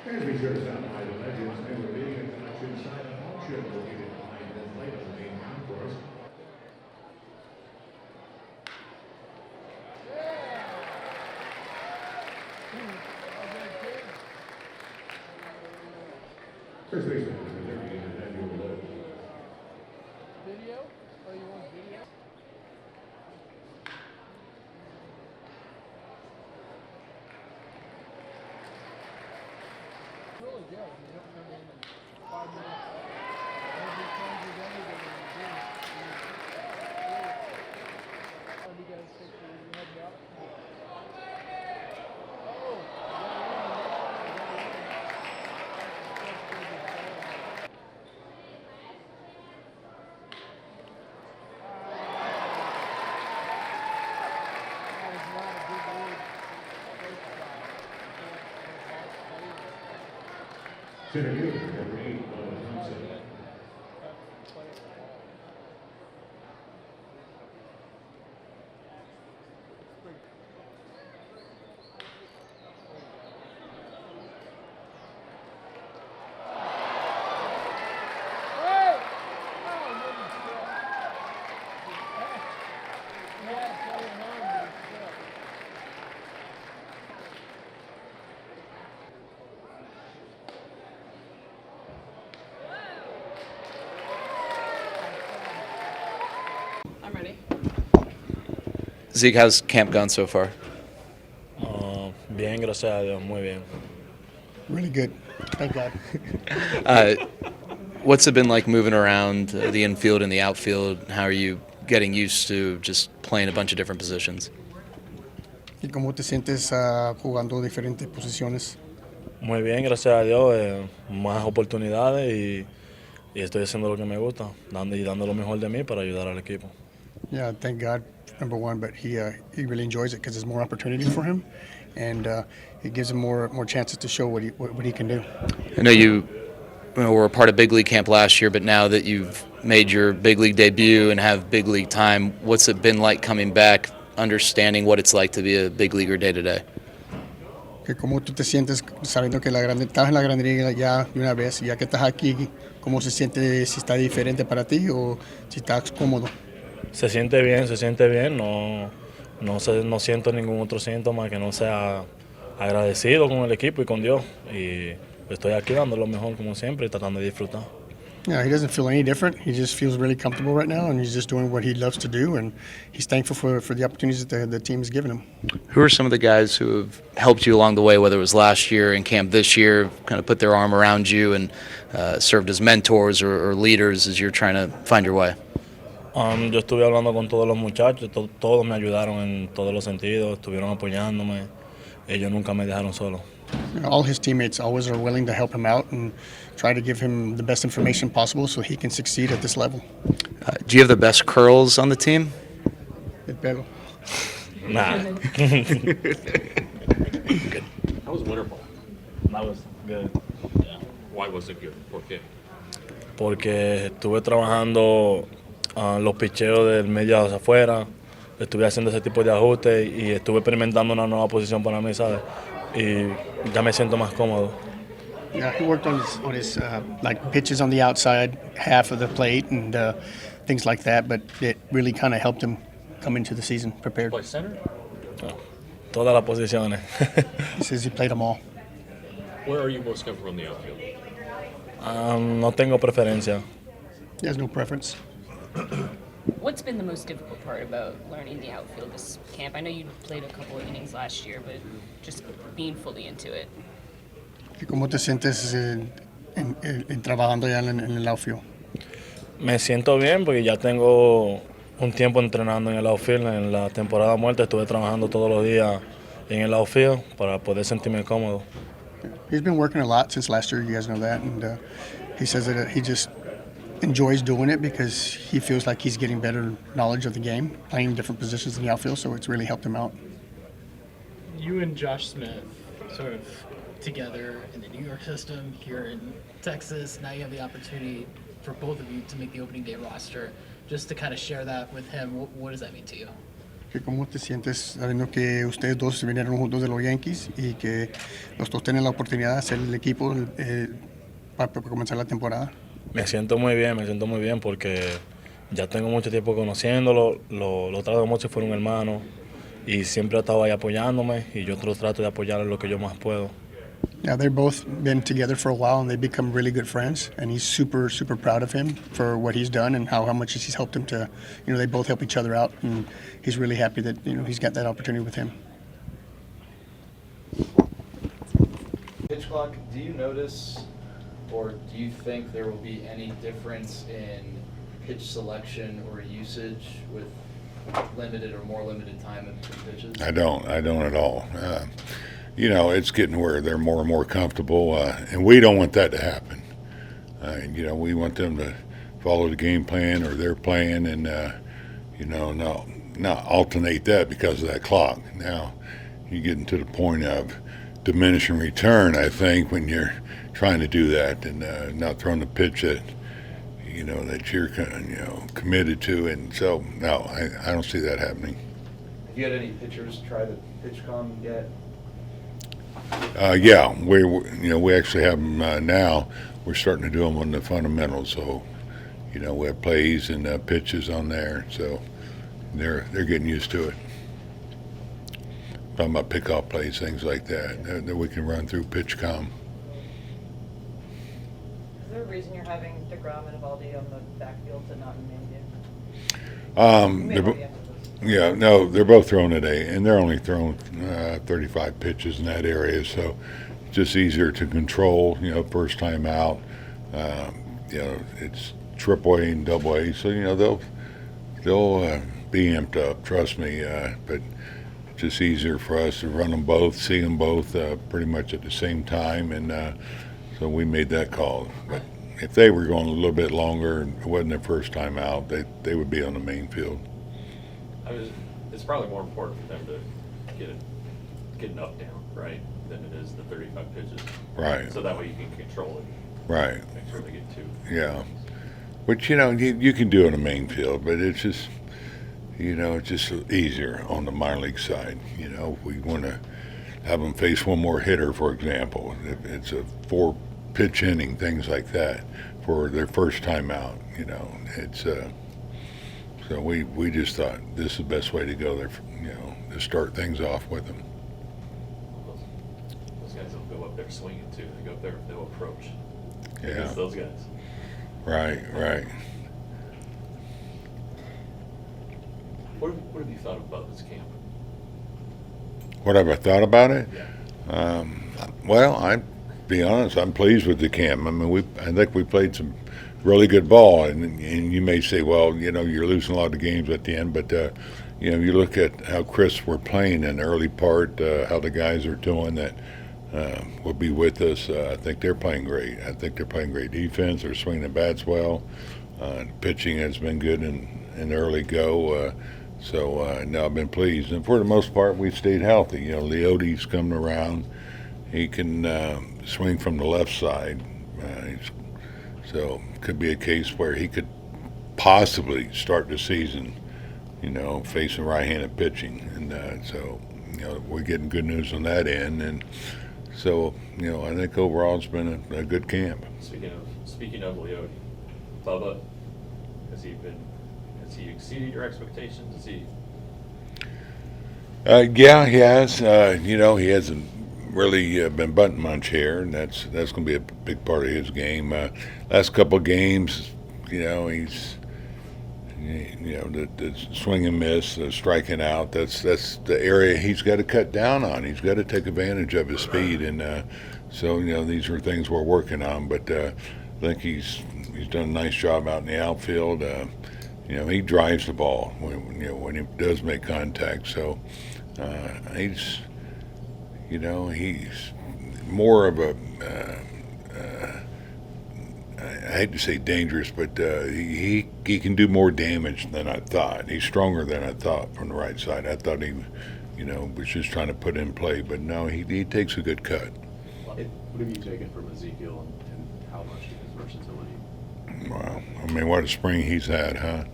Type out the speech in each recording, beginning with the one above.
And be sure to stop by the Legends Memorabilia Collection silent auction located behind the light of the main concourse. First baseman is reserving Nathaniel Lowe. Video? Oh, you want video? Really good. You don't come in 5 minutes. Every time you're done, you're going to do. You guys take the head out. Center fielder, number 8, Bubba Thompson. I'm ready. Zeke, how's camp gone so far? Bien, gracias a Dios, muy bien. Really good. Thank God. What's it been like moving around the infield and the outfield? How are you getting used to just playing a bunch of different positions? ¿Y cómo te sientes jugando diferentes posiciones? Muy bien, gracias a Dios, más oportunidades y estoy haciendo lo que me gusta, dando lo mejor de mí para ayudar al equipo. Yeah, thank God, number one, but he really enjoys it because there's more opportunities for him, and it gives him more chances to show what he can do. I know you were a part of big league camp last year, but now that you've made your big league debut and have big league time, what's it been like coming back, understanding what it's like to be a big leaguer day to day? Que ¿Cómo tú te sientes sabiendo que estás en la Grande Liga ya de una vez, ya que estás aquí, cómo se siente, si está diferente para ti o si estás cómodo? Se siente bien, no siento ningún otro síntoma que no sea agradecido con el equipo y con Dios. Y estoy aquí dando lo mejor como siempre y tratando de disfrutar. Yeah, he doesn't feel any different. He just feels really comfortable right now, and he's just doing what he loves to do, and he's thankful for the opportunities that the team has given him. Who are some of the guys who have helped you along the way, whether it was last year in camp this year, kind of put their arm around you and served as mentors or leaders as you're trying to find your way? Yo estuve hablando con todos los muchachos, todos me ayudaron en todos los sentidos, estuvieron apoyándome, ellos nunca me dejaron solo. All his teammates always are willing to help him out and try to give him the best information possible so he can succeed at this level. Do you have the best curls on the team? El pelo. Nah. Good. How was winter ball? That was good. Yeah. Why was it good? ¿Por qué? Porque estuve trabajando los picheos del medio hacia afuera, estuve haciendo ese tipo de ajustes y estuve experimentando una nueva posición para mí, ¿sabes? Y ya me siento más cómodo. Yeah, he worked on his like pitches on the outside half of the plate and things like that, but it really kind of helped him come into the season prepared. Play center? Todas las posiciones. He says he played them all. Where are you most comfortable in the outfield? No tengo preferencia. He has no preference. What's been the most difficult part about learning the outfield this camp? I know you played a couple of innings last year, but just being fully into it. ¿Y cómo te sientes en trabajando ya en el outfield? Me siento bien porque ya tengo un tiempo entrenando en el outfield. En la temporada muerta estuve trabajando todos los días en el outfield para poder sentirme cómodo. He's been working a lot since last year, you guys know that, and he says that he just enjoys doing it because he feels like he's getting better knowledge of the game, playing different positions in the outfield, so it's really helped him out. You and Josh Smith sort of together in the New York system, here in Texas. Now you have the opportunity for both of you to make the opening day roster. Just to kind of share that with him, what does that mean to you? que cómo te sientes sabiendo que ustedes dos se vinieron juntos de los Yankees y que los dos tienen la oportunidad de hacer el equipo para comenzar la temporada. Me siento muy bien porque ya tengo mucho tiempo conociéndolo, lo trato como si fuera un hermano y siempre ha estado ahí apoyándome y yo trato de apoyar en lo que yo más puedo. Yeah, they've both been together for a while and they've become really good friends. And he's super, super proud of him for what he's done and how much he's helped him to, they both help each other out. And he's really happy that, he's got that opportunity with him. Pitch clock, do you notice or do you think there will be any difference in pitch selection or usage with limited or more limited time in pitches? I don't at all. It's getting where they're more and more comfortable, and we don't want that to happen. We want them to follow the game plan or their plan, and not alternate that because of that clock. Now, you're getting to the point of diminishing return, I think, when you're trying to do that and not throwing the pitch that that you're committed to, and so no, I don't see that happening. Have you had any pitchers try the pitch com yet? Yeah, we actually have them now. We're starting to do them on the fundamentals, so we have plays and pitches on there, so they're getting used to it. Talking about pickoff plays, things like that we can run through pitch com. Is there a reason you're having DeGrom and Evaldi on the backfield to not name you? Yeah, no, they're both thrown today, and they're only thrown 35 pitches in that area, so just easier to control. First time out. It's triple A and double A, so they'll be amped up. Trust me, but just easier for us to run them both, see them both pretty much at the same time, and so we made that call. But if they were going a little bit longer and it wasn't their first time out, they would be on the main field. It's probably more important for them to get an up down, right, than it is the 35 pitches. Right. So that way you can control it. Right. Make sure they get two. Yeah. Which you can do on the main field, but it's just it's just easier on the minor league side. We want to have them face one more hitter, for example. If it's a 4-pitch inning, things like that, for their first time out. It's so we just thought this is the best way to go there, to start things off with them. Those guys don't go up there swinging too. They go up there, they'll approach. Yeah. Against those guys. Right. What have you thought about this camp? What have I thought about it? Yeah. Well, I'll be honest, I'm pleased with the camp. I mean, I think we played some really good ball, and you may say, well, you're losing a lot of games at the end, but you look at how Chris were playing in the early part, how the guys are doing that will be with us. I think they're playing great. I think they're playing great defense. They're swinging the bats well. Pitching has been good in the early go. So now I've been pleased, and for the most part, we've stayed healthy. Leote's coming around. He can swing from the left side. So could be a case where he could possibly start the season, facing right-handed pitching, and so we're getting good news on that end, and so I think overall it's been a good camp. Speaking of Leote, Bubba, has he exceeded your expectations? Is he? Yeah, he has. He hasn't really been bunting much here, and that's going to be a big part of his game. Last couple of games, he's the swing and miss, the striking out. That's the area he's got to cut down on. He's got to take advantage of his speed, and so these are things we're working on. But I think he's done a nice job out in the outfield. He drives the ball when he does make contact. So he's more of a I hate to say dangerous, but he can do more damage than I thought. He's stronger than I thought from the right side. I thought he, was just trying to put in play, but no, he takes a good cut. What have you taken from Ezekiel, and how much of his versatility? Wow, I mean, what a spring he's had, huh?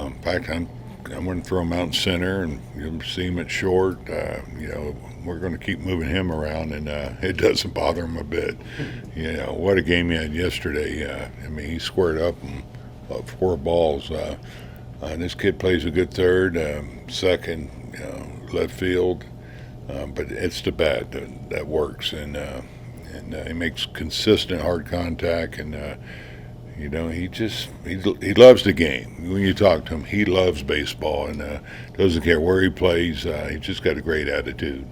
In fact, I'm I'm going to throw him out in center, and you'll see him at short. We're going to keep moving him around, and it doesn't bother him a bit. What a game he had yesterday. He squared up and 4 balls. This kid plays a good third, second, left field, but it's the bat that works, and he makes consistent hard contact, and he loves the game. When you talk to him, he loves baseball, and doesn't care where he plays. He's just got a great attitude.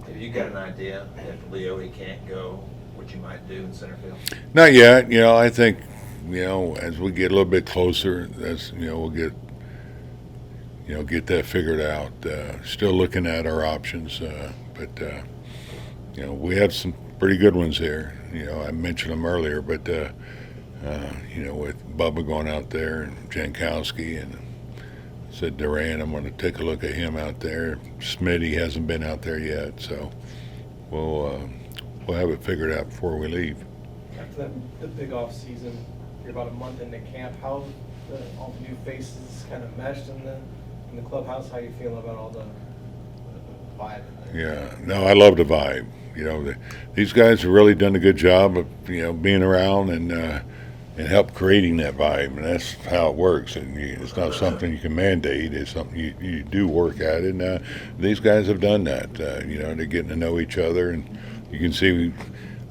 Have you got an idea if Leo he can't go, what you might do in center field? Not yet. I think as we get a little bit closer, we'll get that figured out. Still looking at our options, but we have some pretty good ones here. I mentioned them earlier, but with Bubba going out there and Jankowski, and said Duran, I'm going to take a look at him out there. Smitty hasn't been out there yet, so we'll have it figured out before we leave. After the big off season, you're about a month into camp. How all the new faces kind of meshed in the clubhouse? How you feeling about all the vibe in there? Yeah, no, I love the vibe. These guys have really done a good job of being around and help creating that vibe, and that's how it works. And it's not something you can mandate; it's something you do work at. And these guys have done that. They're getting to know each other, and you can see.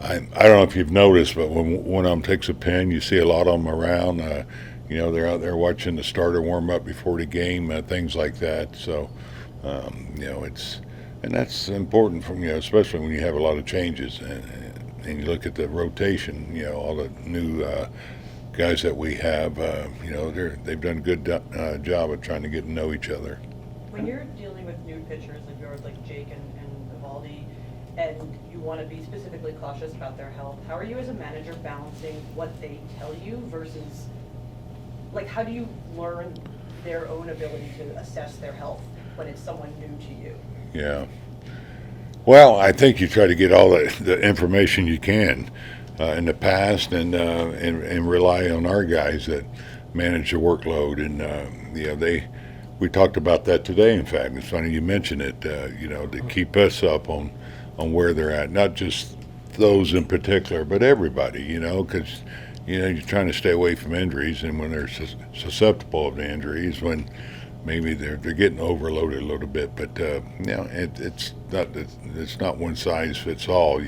I don't know if you've noticed, but when one of them takes a pin, you see a lot of them around. They're out there watching the starter warm up before the game, things like that. So, and that's important from especially when you have a lot of changes and you look at the rotation. All the new guys that we have. They've done a good job of trying to get to know each other. When you're dealing with new pitchers like yours, like Jake and Evaldi, and you want to be specifically cautious about their health, how are you as a manager balancing what they tell you versus, how do you learn their own ability to assess their health when it's someone new to you? Yeah. Well, I think you try to get all the information you can in the past, and rely on our guys that manage the workload. And we talked about that today. In fact, it's funny you mentioned it. To keep us up on where they're at, not just those in particular, but everybody. Because you're trying to stay away from injuries, and when they're susceptible of the injuries, when maybe they're getting overloaded a little bit, but it's not one size fits all,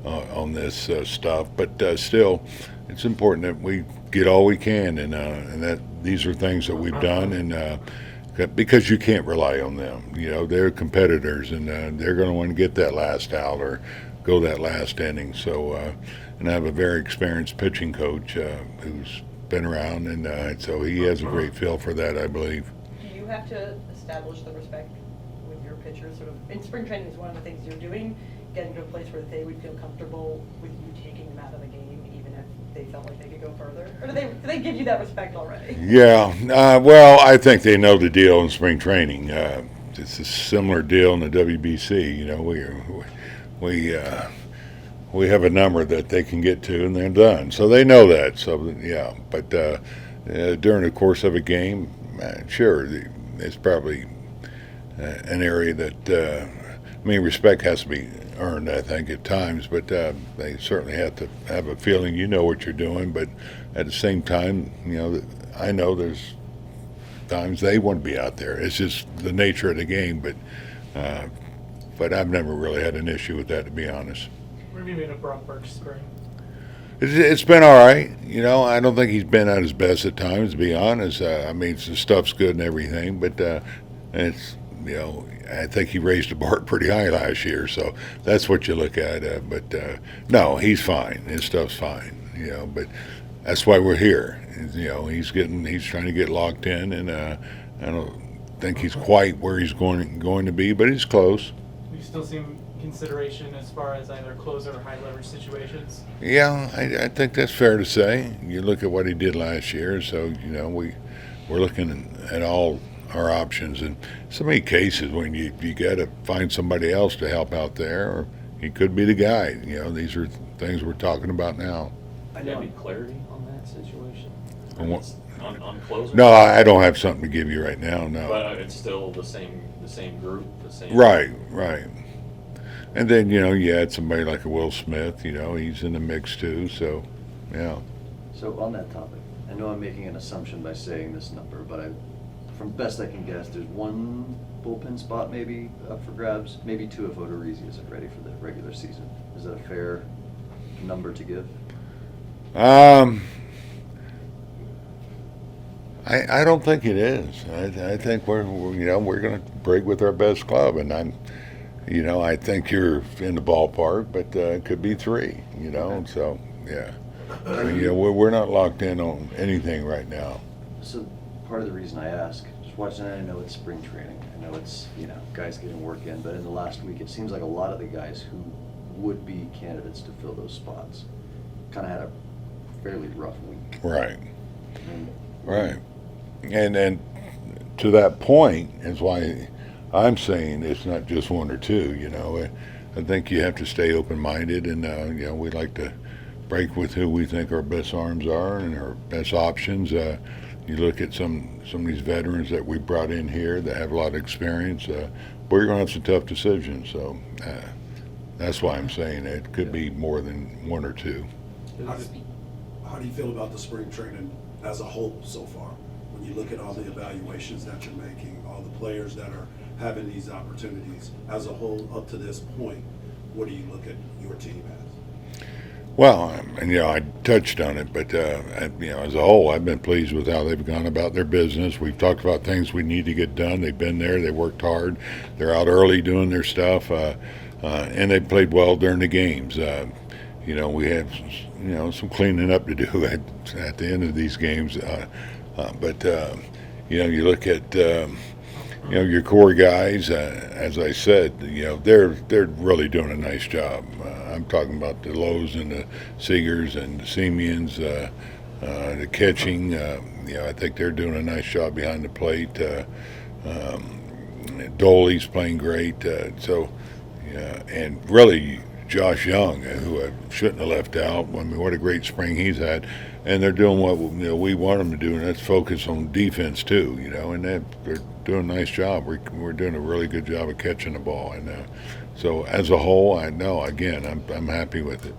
on this stuff. But still, it's important that we get all we can, and that these are things that we've done, and because you can't rely on them. They're competitors, and they're going to want to get that last out or go that last inning. So, and I have a very experienced pitching coach who's been around, and so he has a great feel for that, I believe. Do you have to establish the respect with your pitchers? Sort of in spring training is one of the things you're doing, getting to a place where they would feel comfortable with you taking them out of the game, even if they felt like they could go further? Or do they give you that respect already? Yeah, well, I think they know the deal in spring training. It's a similar deal in the WBC. We have a number that they can get to, and they're done. So they know that. So yeah, but during the course of a game, sure, it's probably an area that respect has to be earned, I think, at times. But they certainly have to have a feeling you know what you're doing. But at the same time, I know there's times they want to be out there. It's just the nature of the game. But I've never really had an issue with that, to be honest. What have you made of Brock Burke's spring? It's been all right. I don't think he's been at his best at times, to be honest. The stuff's good and everything, but it's, I think he raised the bar pretty high last year, so that's what you look at. But no, he's fine. His stuff's fine, but that's why we're here. He's trying to get locked in, and I don't think he's quite where he's going to be, but he's close. Do you still see him consideration as far as either closer or high leverage situations? Yeah, I think that's fair to say. You look at what he did last year, so we're looking at all our options. In so many cases, when you got to find somebody else to help out there, or he could be the guy. These are things we're talking about now. Do you have any clarity on that situation? On what? on closer? No, I don't have something to give you right now. No. But it's still the same group, the same. Right. And then you add somebody like a Will Smith. He's in the mix too. So, yeah. So on that topic, I know I'm making an assumption by saying this number, but from best I can guess, there's one bullpen spot maybe up for grabs, maybe two if Odorizzi isn't ready for the regular season. Is that a fair number to give? I don't think it is. I think we're going to break with our best club, and I think you're in the ballpark, but it could be three. So yeah. We're not locked in on anything right now. So part of the reason I ask, just watching it, I know it's spring training. I know it's, guys getting work in, but in the last week, it seems like a lot of the guys who would be candidates to fill those spots kind of had a fairly rough week. Right. And to that point is why I'm saying it's not just one or two. I think you have to stay open-minded, and we like to break with who we think our best arms are and our best options. You look at some of these veterans that we brought in here that have a lot of experience. We're going to have some tough decisions. So that's why I'm saying it could be more than one or two. How do you feel about the spring training as a whole so far? When you look at all the evaluations that you're making, all the players that are having these opportunities as a whole up to this point, what do you look at your team as? Well, I touched on it, but as a whole, I've been pleased with how they've gone about their business. We've talked about things we need to get done. They've been there. They worked hard. They're out early doing their stuff, and they played well during the games. We had some cleaning up to do at the end of these games, but you look at your core guys. As I said, they're really doing a nice job. I'm talking about the Lowe's and the Seegers and the Simeons, the catching. I think they're doing a nice job behind the plate. Doley's playing great. And really Josh Young, who I shouldn't have left out. I mean, what a great spring he's had. And they're doing what we want them to do, and that's focus on defense too. And they're doing a nice job. We're doing a really good job of catching the ball, and so as a whole, I'm happy with it.